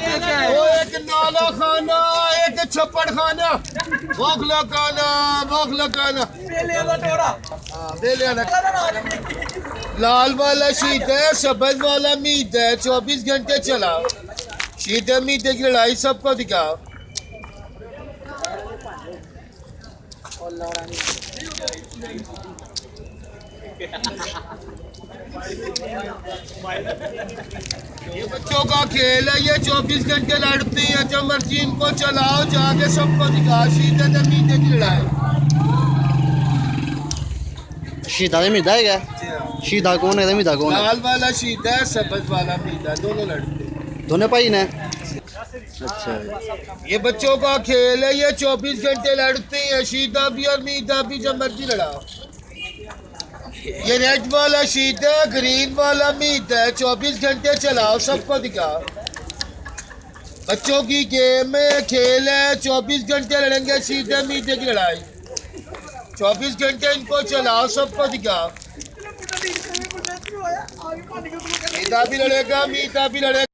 वो एक नाला खाना, एक छप्पड़ खाना, बोखला खाना, बोखला खाना। लाल वाला शीत है, सफेद वाला मीट है, 24 घंटे चला। शीत मीट की लड़ाई सबको दिखाओ। ये बच्चों का खेल है, ये 24 घंटे लड़ती है। जब मर्जी इनको चलाओ, जाके सबको दिखाओ। शीत मीट की लड़ाई। शीता दे मीदा है क्या? शीता कौन है? मीदा कौन है? लाल वाला शीत है, सफेद वाला मीट है, दोनों लड़ते हैं। दोनों भाई ने? अच्छा, ये बच्चों का खेल है, ये 24 घंटे लड़ते हैं। शीता भी और मीता भी, जब मर्जी लड़ाओ। ये रेड वाला शीत है, ग्रीन वाला मीट है, 24 घंटे चलाओ, सबको दिखाओ। बच्चों की गेम है, खेल है, 24 घंटे लड़ेंगे। शीत मीटे की लड़ाई, 24 घंटे इनको चलाओ, सबको दिखाओ। मीता भी लड़ेगा, मीता भी लड़ेगा।